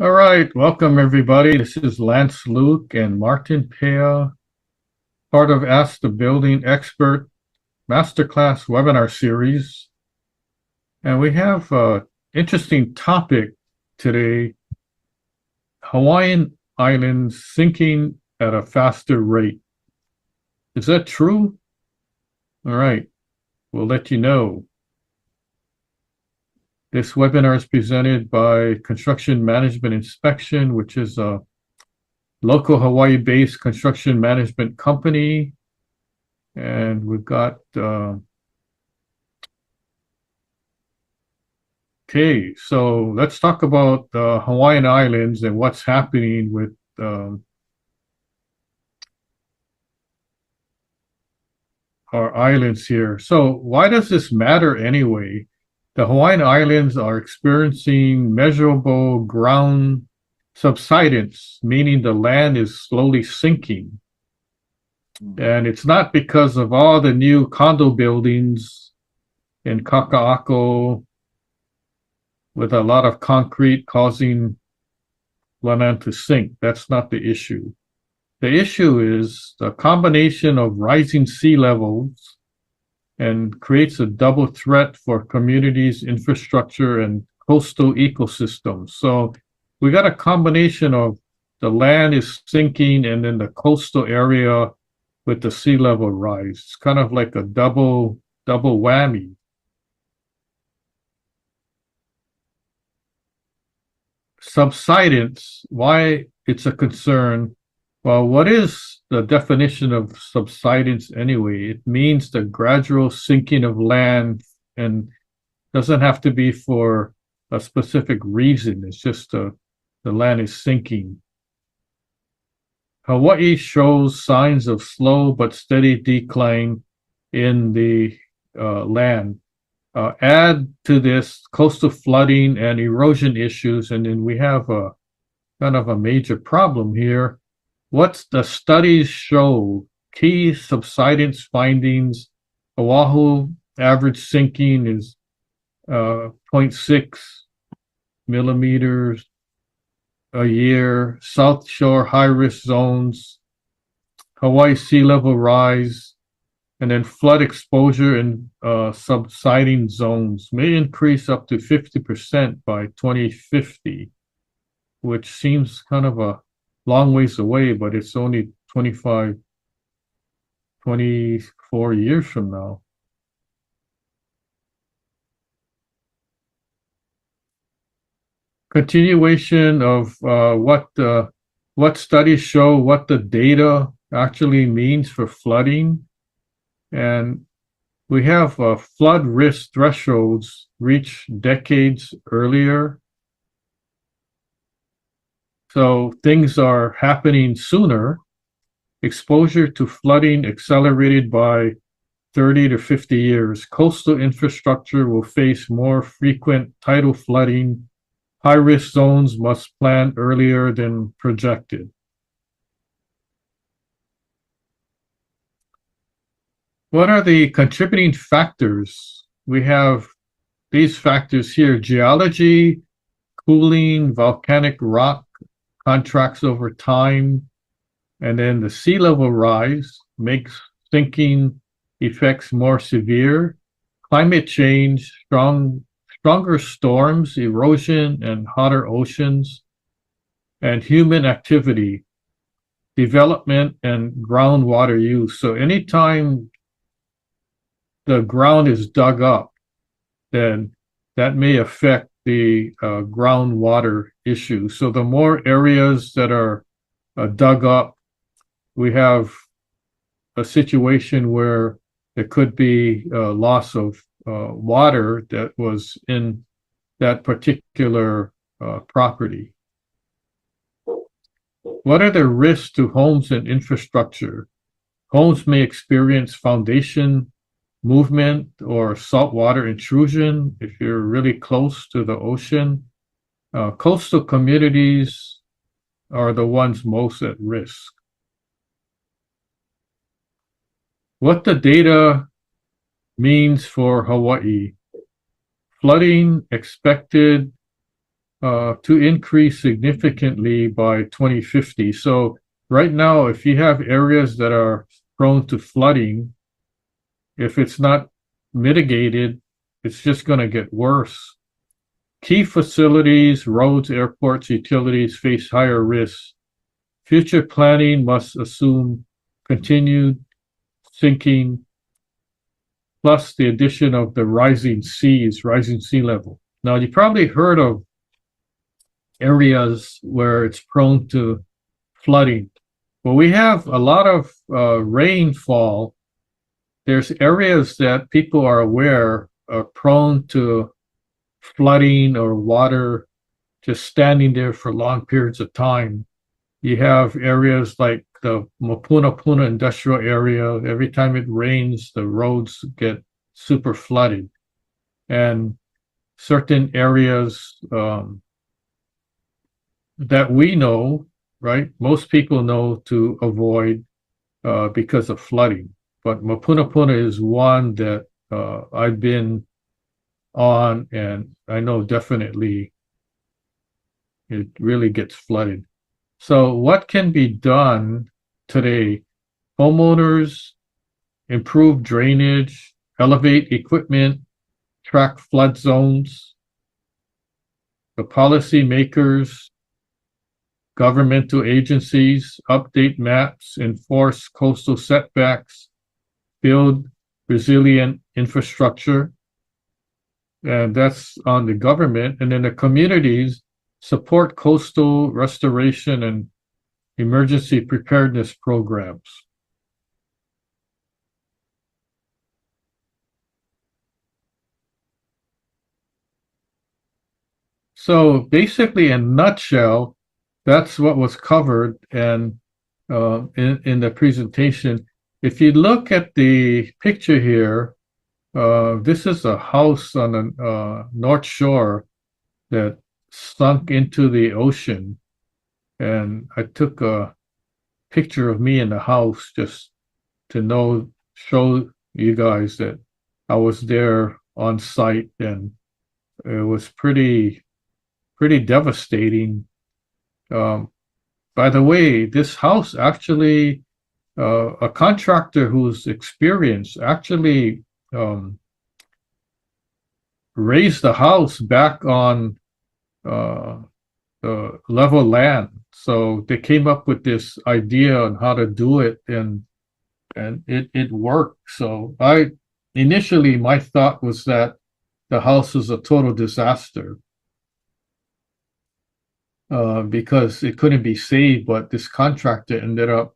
All right, welcome everybody. This is Lance Luke and Martin Pea, part of Ask the Building Expert Masterclass webinar series. And we have an interesting topic today, Hawaiian Islands sinking at a faster rate. Is that true? All right, we'll let you know. This webinar is presented by Construction Management Inspection, which is a local Hawaii-based construction management company. And we've got, okay, so let's talk about the Hawaiian Islands and what's happening with our islands here. So why does this matter anyway? The Hawaiian Islands are experiencing measurable ground subsidence, meaning the land is slowly sinking. And it's not because of all the new condo buildings in Kaka'ako with a lot of concrete causing land to sink. That's not the issue. The issue is the combination of rising sea levels and creates a double threat for communities, infrastructure, and coastal ecosystems. So we got a combination of the land is sinking and then the coastal area with the sea level rise. It's kind of like a double whammy. Subsidence, why it's a concern. Well, what is the definition of subsidence anyway? It means the gradual sinking of land and doesn't have to be for a specific reason. It's just the land is sinking. Hawaii shows signs of slow but steady decline in the land. Add to this coastal flooding and erosion issues, and then we have a kind of a major problem here. What the studies show, key subsidence findings, Oahu average sinking is 0.6 millimeters a year, South Shore high-risk zones, Hawaii sea level rise, and then flood exposure in subsiding zones may increase up to 50% by 2050, which seems kind of a long ways away, but it's only 24 years from now. Continuation of what studies show what the data actually means for flooding. And we have flood risk thresholds reached decades earlier. So things are happening sooner. Exposure to flooding accelerated by 30 to 50 years. Coastal infrastructure will face more frequent tidal flooding. High-risk zones must plan earlier than projected. What are the contributing factors? We have these factors here: geology, cooling, volcanic rock contracts over time, and then the sea level rise makes sinking effects more severe. Climate change, stronger storms, erosion, and hotter oceans, and human activity, development, and groundwater use. So anytime the ground is dug up, then that may affect the groundwater issue. So the more areas that are dug up, we have a situation where there could be loss of water that was in that particular property. What are the risks to homes and infrastructure? Homes may experience foundation movement or saltwater intrusion if you're really close to the ocean. Coastal communities are the ones most at risk. What the data means for Hawaii. Flooding expected to increase significantly by 2050. So right now, if you have areas that are prone to flooding, if it's not mitigated, it's just going to get worse. Key facilities, roads, airports, utilities face higher risks. Future planning must assume continued sinking, plus the addition of the rising seas, rising sea level. Now, you probably heard of areas where it's prone to flooding. Well, we have a lot of rainfall. There's areas that people are aware are prone to flooding or water just standing there for long periods of time. You have areas like the Mapuna industrial area. Every time it rains, the roads get super flooded. And certain areas that we know, right? Most people know to avoid because of flooding. But Mapuna is one that I've been on, and I know definitely it really gets flooded. So what can be done today? Homeowners improve drainage, elevate equipment, track flood zones. The policymakers, governmental agencies, update maps, enforce coastal setbacks, build resilient infrastructure. And that's on the government. And then the communities support coastal restoration and emergency preparedness programs. So basically, in a nutshell, that's what was covered and in the presentation. If you look at the picture here, this is a house on the North Shore that sunk into the ocean. And I took a picture of me in the house just to show you guys that I was there on site, and it was pretty devastating. By the way, this house actually, a contractor who's experienced actually raised the house back on level land. So they came up with this idea on how to do it, and it worked. So initially my thought was that the house was a total disaster because it couldn't be saved, but this contractor ended up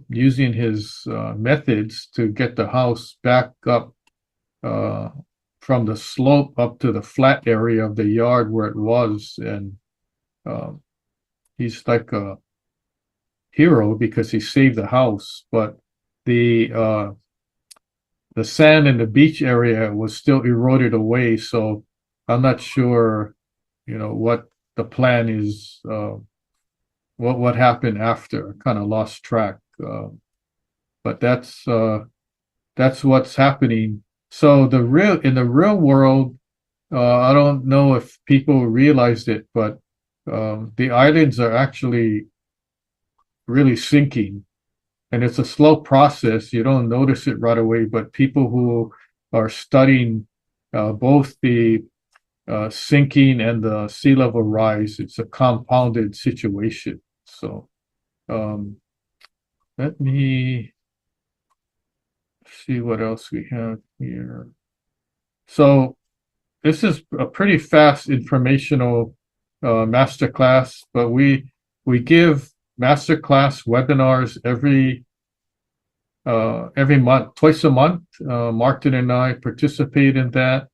using his methods to get the house back up from the slope up to the flat area of the yard where it was. And he's like a hero because he saved the house, but the sand in the beach area was still eroded away. So I'm not sure, what the plan is, what happened after. Kind of lost track. But that's what's happening. So in the real world, I don't know if people realized it, but the islands are actually really sinking, and it's a slow process. You don't notice it right away, but people who are studying both the sinking and the sea level rise, it's a compounded situation. So let me see what else we have here. So this is a pretty fast informational masterclass, but we give masterclass webinars every month, twice a month. Martin and I participate in that,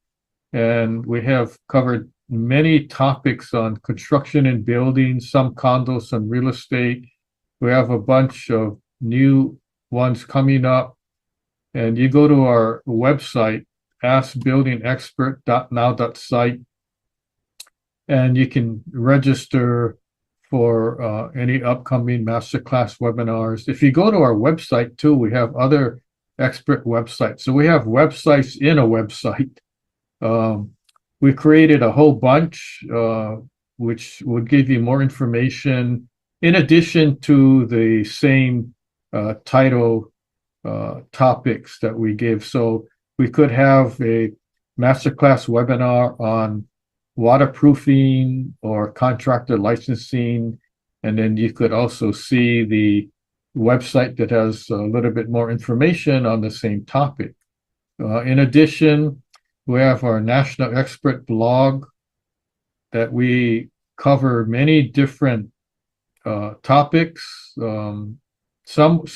and we have covered many topics on construction and building, some condos, some real estate. We have a bunch of new ones coming up, and you go to our website, askbuildingexpert.now.site, and you can register for any upcoming masterclass webinars. If you go to our website too, we have other expert websites. So we have websites in a website. we created a whole bunch, which would give you more information in addition to the same title topics that we give. So we could have a masterclass webinar on waterproofing or contractor licensing, and then you could also see the website that has a little bit more information on the same topic. In addition, we have our National Expert blog that we cover many different topics. Some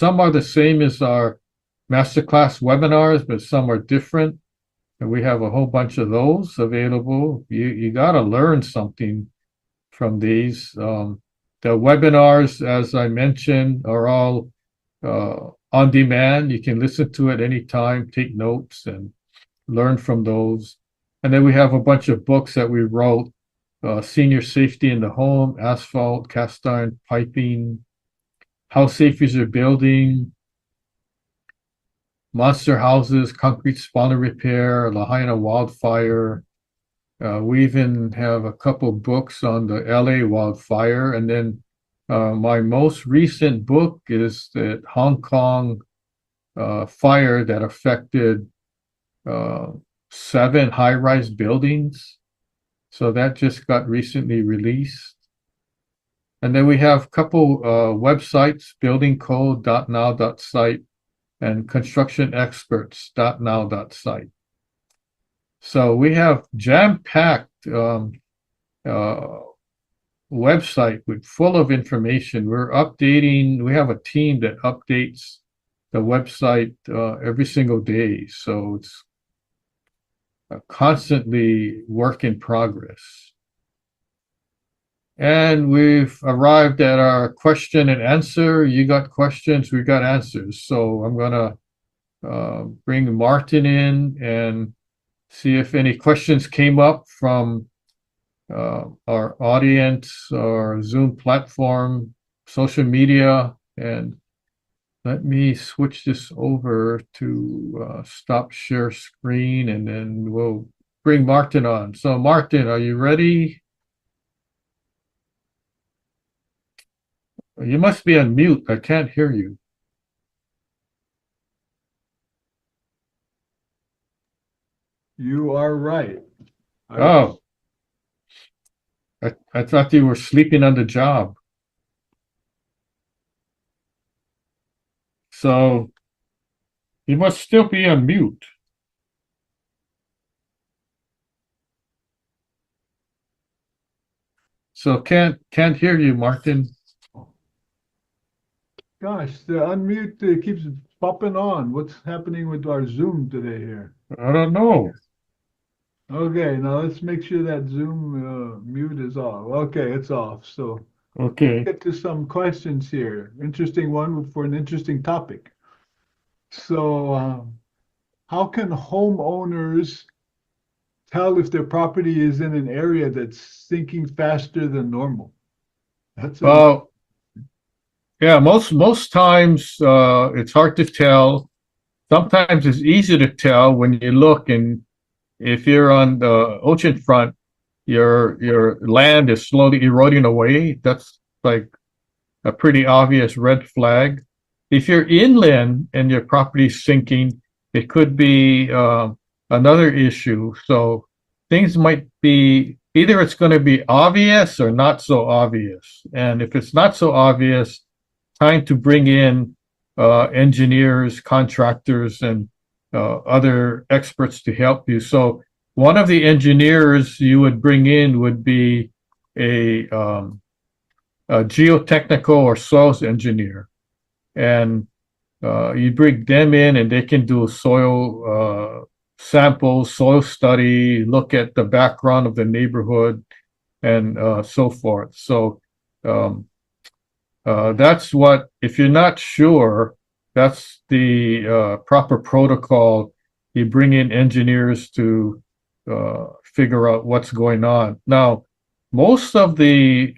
are the same as our masterclass webinars, but some are different. And we have a whole bunch of those available. You got to learn something from these. The webinars, as I mentioned, are all on demand. You can listen to it anytime, take notes, and learn from those. And then we have a bunch of books that we wrote: Senior Safety in the Home, Asphalt, Cast Iron Piping, How Safe Is Your Building, Monster Houses, Concrete Spawner Repair, Lahaina Wildfire. We even have a couple books on the LA wildfire. And then my most recent book is the Hong Kong fire that affected 7 high-rise buildings. So that just got recently released. And then we have a couple websites: buildingcode.now.site and constructionexperts.now.site. So we have jam-packed website with full of information. We're updating. We have a team that updates the website every single day. So it's constantly work in progress. And we've arrived at our question and answer. You got questions, we got answers. So I'm going to bring Martin in and see if any questions came up from our audience, our Zoom platform, social media. And let me switch this over to stop share screen, and then we'll bring Martin on. So Martin, are you ready? You must be on mute. I can't hear you. You are right. I thought you were sleeping on the job. So you must still be on mute. So can't hear you, Martin. Gosh, the unmute keeps popping on. What's happening with our Zoom today here? I don't know. Okay, now let's make sure that Zoom mute is off. Okay, it's off. So Okay. get to some questions here. Interesting one for an interesting topic. So, how can homeowners tell if their property is in an area that's sinking faster than normal? That's a Yeah, most times it's hard to tell. Sometimes it's easy to tell when you look, and if you're on the ocean front, your land is slowly eroding away. That's like a pretty obvious red flag. If you're inland and your property's sinking, it could be another issue. So things might be either it's going to be obvious or not so obvious. And if it's not so obvious, time to bring in engineers, contractors, and other experts to help you. So one of the engineers you would bring in would be a geotechnical or soils engineer, and you bring them in, and they can do soil samples, soil study, look at the background of the neighborhood, and so forth. So that's what, if you're not sure, that's the proper protocol. You bring in engineers to figure out what's going on. Now, most of the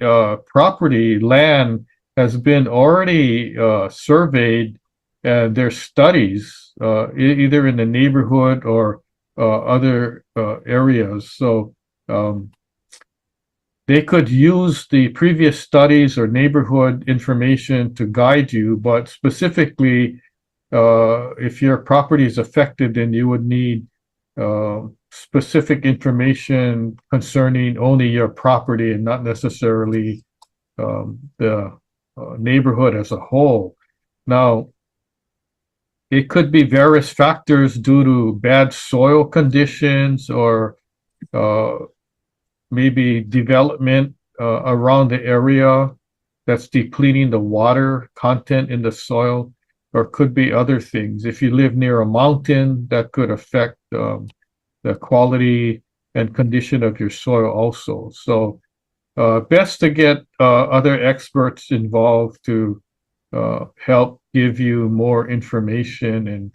property land has been already surveyed, and there's studies either in the neighborhood or other areas. So um, they could use the previous studies or neighborhood information to guide you, but specifically, if your property is affected, then you would need specific information concerning only your property and not necessarily the neighborhood as a whole. Now, it could be various factors due to bad soil conditions or uh, maybe development around the area that's depleting the water content in the soil, or could be other things. If you live near a mountain, that could affect the quality and condition of your soil also. So, best to get other experts involved to help give you more information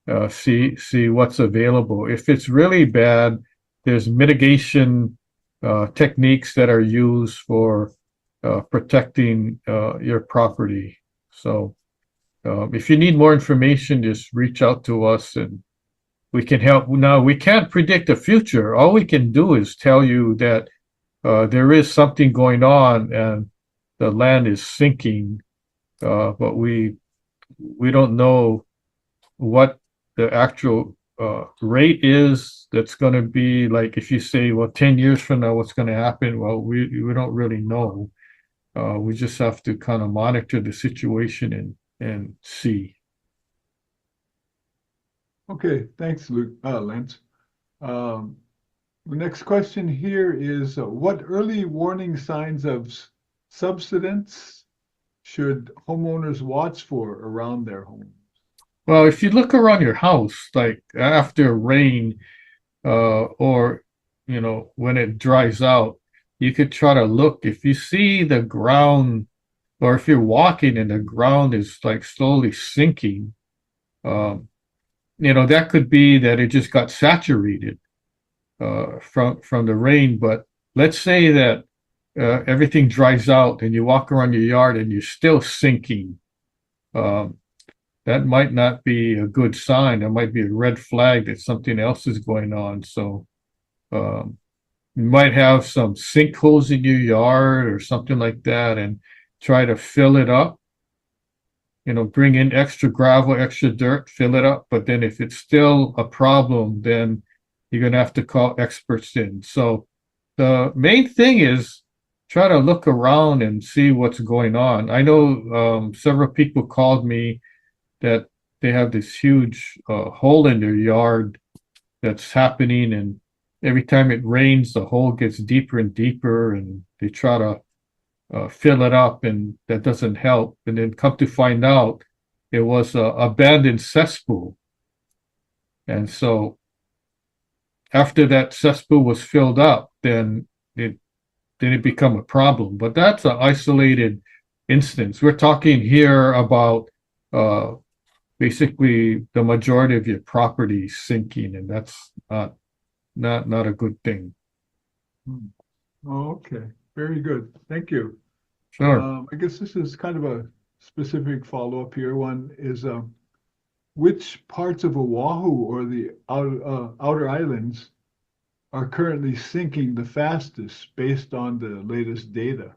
and see what's available. If it's really bad, there's mitigation techniques that are used for protecting your property. So if you need more information, just reach out to us and we can help. Now, we can't predict the future. All we can do is tell you that there is something going on and the land is sinking, but we don't know what the actual rate is that's going to be. Like if you say, well, 10 years from now, what's going to happen? Well, we don't really know. We just have to kind of monitor the situation and see. Okay, thanks, Lance. Um, the next question here is what early warning signs of subsidence should homeowners watch for around their home? Well, if you look around your house, like after rain, or when it dries out, you could try to look. If you see the ground, or if you're walking and the ground is like slowly sinking, um, that could be that it just got saturated from the rain. But let's say that everything dries out and you walk around your yard and you're still sinking. Um, that might not be a good sign. That might be a red flag that something else is going on. So um, you might have some sinkholes in your yard or something like that, and try to fill it up. Bring in extra gravel, extra dirt, fill it up. But then if it's still a problem, then you're going to have to call experts in. So the main thing is try to look around and see what's going on. I know several people called me that they have this huge hole in their yard that's happening, and every time it rains, the hole gets deeper and deeper, and they try to fill it up, and that doesn't help. And then come to find out, it was a abandoned cesspool, and so after that cesspool was filled up, then it become a problem. But that's an isolated instance. We're talking here about uh, basically the majority of your property sinking, and that's not a good thing. Hmm. Oh, okay, very good. Thank you. Sure. I guess this is kind of a specific follow-up here. One is which parts of Oahu or the outer islands are currently sinking the fastest based on the latest data?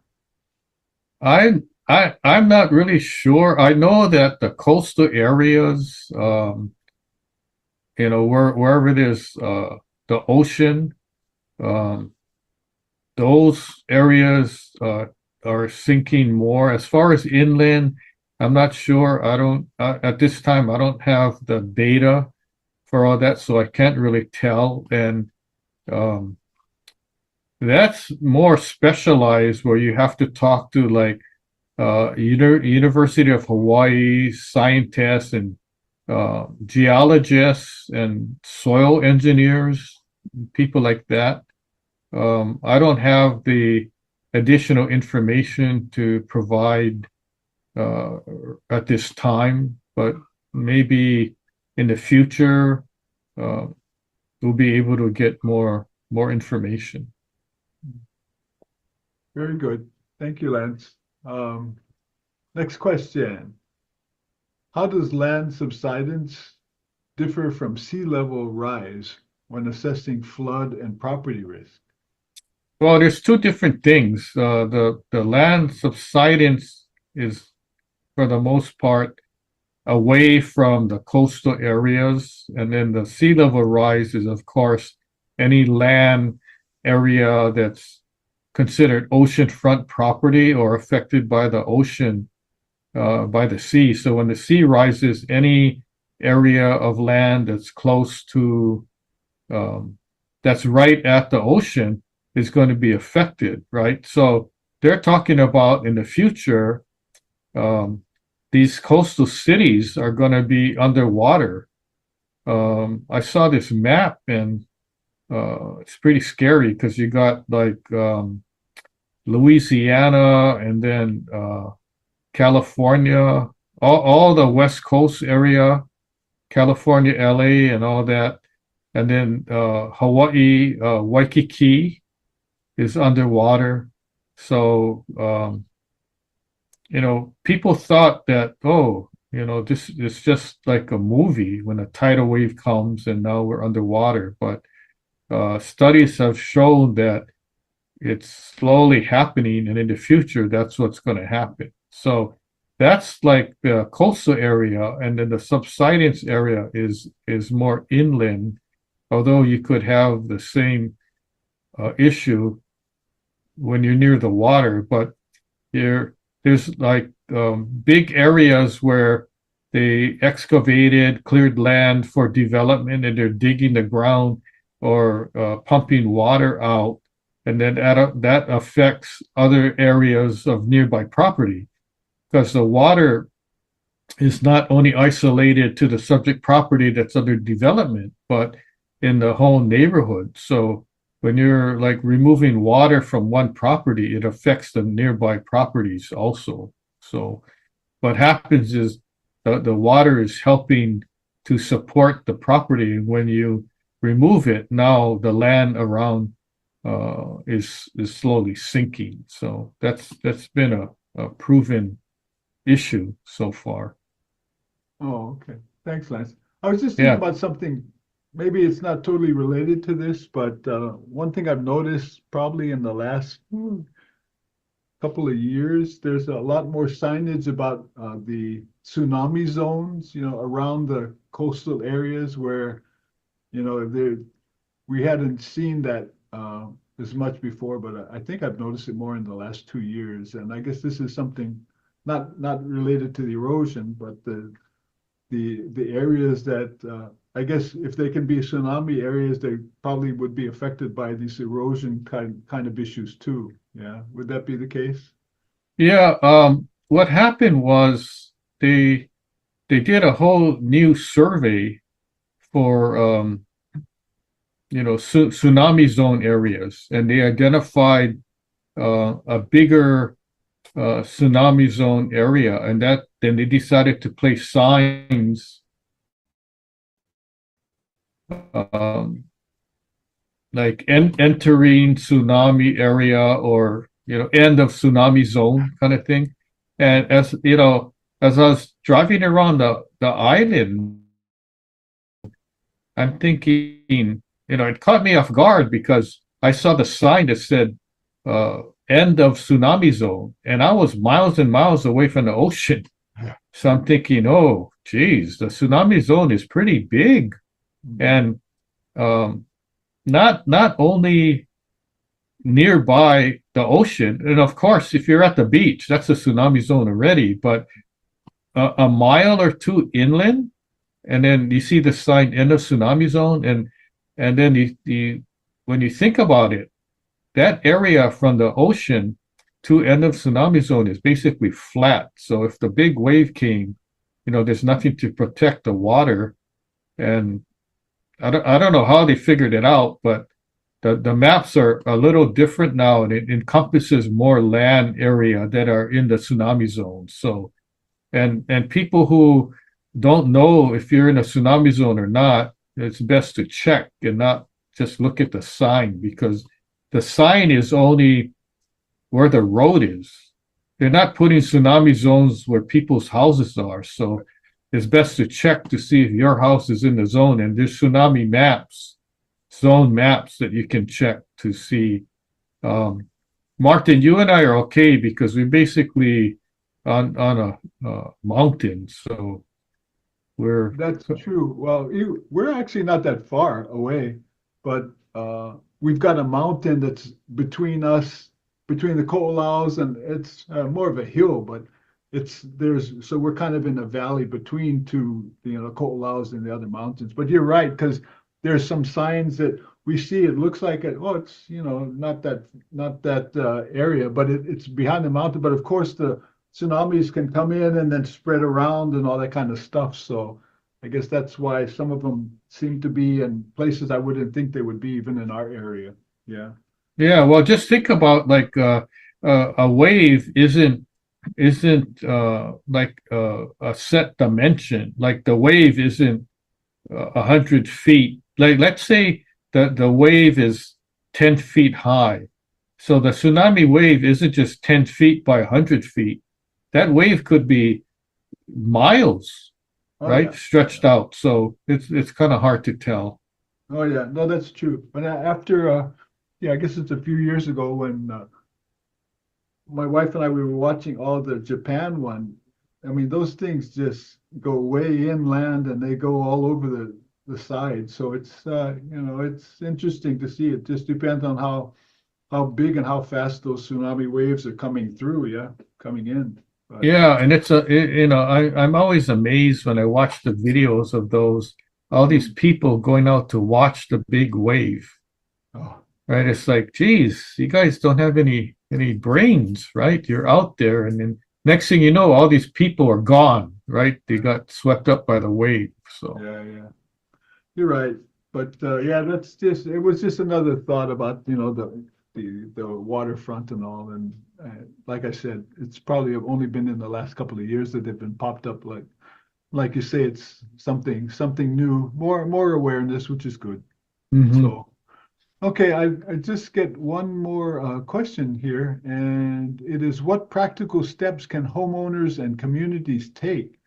I'm not really sure. I know that the coastal areas, wherever there's the ocean, um, those areas are sinking more. As far as inland, I'm not sure. I don't at this time. I don't have the data for all that, so I can't really tell. And um, that's more specialized, where you have to talk to like University of Hawaii scientists and geologists and soil engineers, people like that. I don't have the additional information to provide uh, at this time, but maybe in the future uh, we'll be able to get more information. Very good. Thank you, Lance. Next question. How does land subsidence differ from sea level rise? when assessing flood and property risk? Well, there's two different things. The land subsidence is, for the most part, away from the coastal areas, and then the sea level rise is, of course, any land area that's considered oceanfront property or affected by the ocean, by the sea. So when the sea rises, any area of land that's close to, that's right at the ocean is going to be affected, right? So they're talking about in the future, these coastal cities are going to be underwater. I saw this map, and it's pretty scary because you got like Louisiana, and then California, all the West Coast area, California, LA, and all that. And then Hawaii, Waikiki is underwater. So, people thought that, oh, this is just like a movie when a tidal wave comes and now we're underwater. But studies have shown that it's slowly happening, and in the future, that's what's going to happen. So that's like the coastal area, and then the subsidence area is more inland, although you could have the same issue when you're near the water. But there's like big areas where they excavated, cleared land for development, and they're digging the ground or pumping water out, and then that affects other areas of nearby property, because the water is not only isolated to the subject property that's under development, but in the whole neighborhood. So when you're like removing water from one property, it affects the nearby properties also. So what happens is the water is helping to support the property. When you remove it, now the land around is slowly sinking. So that's been a proven issue so far. Oh, okay. Thanks, Lance. I was just thinking about something, maybe it's not totally related to this, but one thing I've noticed probably in the last couple of years, there's a lot more signage about the tsunami zones, around the coastal areas where, we hadn't seen that as much before, but I think I've noticed it more in the last 2 years. And I guess this is something not related to the erosion, but the areas that I guess if they can be tsunami areas, they probably would be affected by these erosion kind of issues too. Yeah, would that be the case? Yeah. What happened was they did a whole new survey for tsunami zone areas, and they identified a bigger tsunami zone area, and then they decided to place signs like entering tsunami area, or end of tsunami zone kind of thing. And as as I was driving around the island, I'm thinking, it caught me off guard because I saw the sign that said end of tsunami zone, and I was miles and miles away from the ocean. So I'm thinking, oh, geez, the tsunami zone is pretty big, and not only nearby the ocean, and of course, if you're at the beach, that's a tsunami zone already, but a mile or two inland, and then you see the sign end of tsunami zone, and then when you think about it, that area from the ocean to end of tsunami zone is basically flat. So if the big wave came, there's nothing to protect the water. And I don't know how they figured it out, but the maps are a little different now, and it encompasses more land area that are in the tsunami zone. So, and people who don't know if you're in a tsunami zone or not, it's best to check and not just look at the sign, because the sign is only where the road is. They're not putting tsunami zones where people's houses are. So it's best to check to see if your house is in the zone. And there's tsunami maps zone maps that you can check to see. Martin, you and I are okay because we basically on a mountain, so we're That's true. Well, we're actually not that far away, but we've got a mountain that's between us, between the Ko'olaus, and it's more of a hill, but so we're kind of in a valley between two, Ko'olaus and the other mountains. But you're right, because there's some signs that we see. It looks like it's not that area, but it's behind the mountain. But of course, the tsunamis can come in and then spread around and all that kind of stuff. So I guess that's why some of them seem to be in places I wouldn't think they would be, even in our area. Yeah. yeah. Well, just think about like a wave isn't like a set dimension. Like the wave isn't 100 feet. Like let's say the wave is 10 feet high. So the tsunami wave isn't just 10 feet by 100 feet. That wave could be miles, Oh right? yeah. Stretched out. So it's kind of hard to tell. Oh yeah. No, that's true. But after, yeah, I guess it's a few years ago when my wife and I we were watching all the Japan one. I mean, those things just go way inland and they go all over the side. So it's interesting to see. It just depends on how big and how fast those tsunami waves are coming through. Yeah, coming in. But Yeah, and I'm always amazed when I watch the videos of all these people going out to watch the big wave, oh, right? It's like, geez, you guys don't have any brains, right? You're out there, and then next thing you know, all these people are gone, right? They got swept up by the wave. So yeah, yeah. You're right. But yeah, it was just another thought about, the waterfront and all. And like I said, it's probably only been in the last couple of years that they've been popped up like you say, it's something new, more awareness, which is good. mhm. So okay, I just get one more question here, and it is what practical steps can homeowners and communities take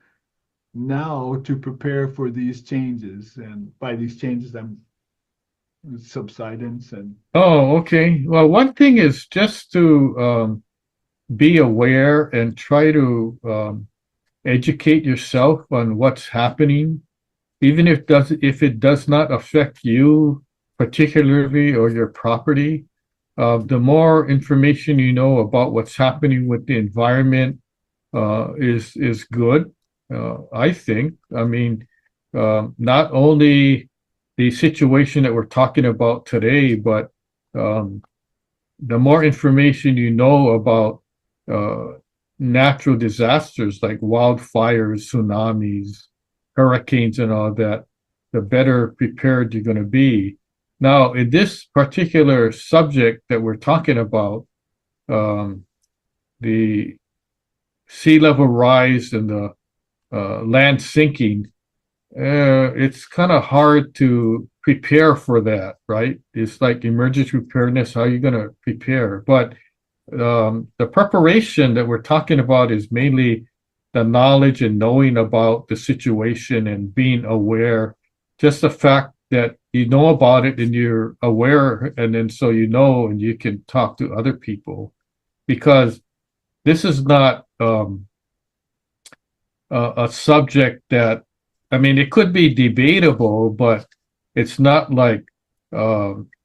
now to prepare for these changes? And by these changes, I'm subsidence and Oh, okay. Well, one thing is just to be aware and try to educate yourself on what's happening, even if it does not affect you particularly or your property. The more information you know about what's happening with the environment is good. I think. I mean, not only the situation that we're talking about today, but um, the more information you know about uh, natural disasters like wildfires, tsunamis, hurricanes, and all that, the better prepared you're going to be. Now, in this particular subject that we're talking about, um, the sea level rise and the land sinking, it's kind of hard to prepare for that, right? It's like emergency preparedness. How are you going to prepare? But the preparation that we're talking about is mainly the knowledge and knowing about the situation and being aware. Just the fact that you know about it and you're aware, and then so you know, and you can talk to other people because this is not a subject that, I mean, it could be debatable, but it's not like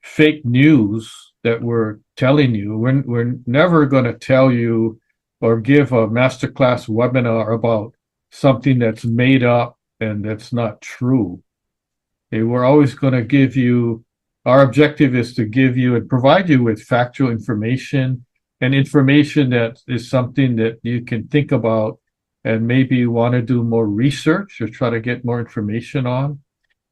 fake news that we're telling you. We're never going to tell you or give a masterclass webinar about something that's made up and that's not true. We're always going to give you, our objective is to give you and provide you with factual information and information that is something that you can think about and maybe you want to do more research or try to get more information on.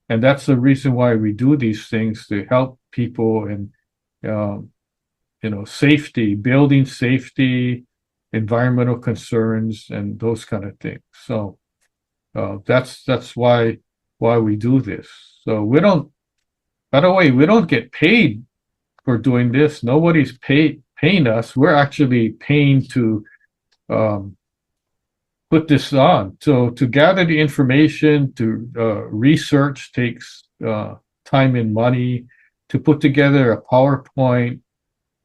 And that's the reason why we do these things to help people in, um, safety, building safety, environmental concerns, and those kind of things. So that's why we do this. So we don't. By the way, we don't get paid for doing this. Nobody's paying us. We're actually paying to um, put this on. So to gather the information, to research takes time and money to put together a PowerPoint,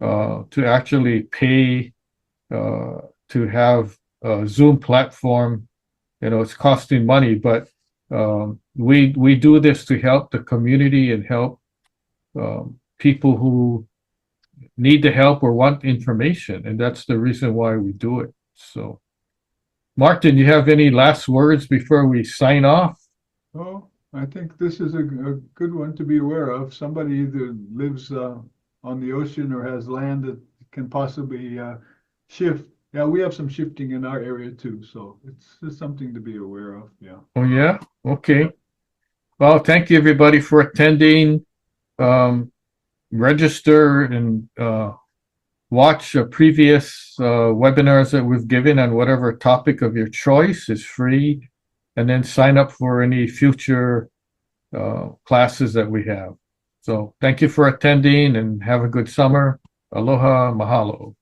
to actually pay, to have a Zoom platform. It's costing money, but we do this to help the community and help people who need the help or want information, and that's the reason why we do it. So, Martin, you have any last words before we sign off? Oh, I think this is a good one to be aware of. Somebody either lives on the ocean or has land that can possibly shift. Yeah, we have some shifting in our area too, so it's something to be aware of. Yeah. Oh, yeah? Okay. Well, thank you everybody for attending. Register and watch previous webinars that we've given on whatever topic of your choice is free, and then sign up for any future classes that we have. So thank you for attending and have a good summer. Aloha, mahalo.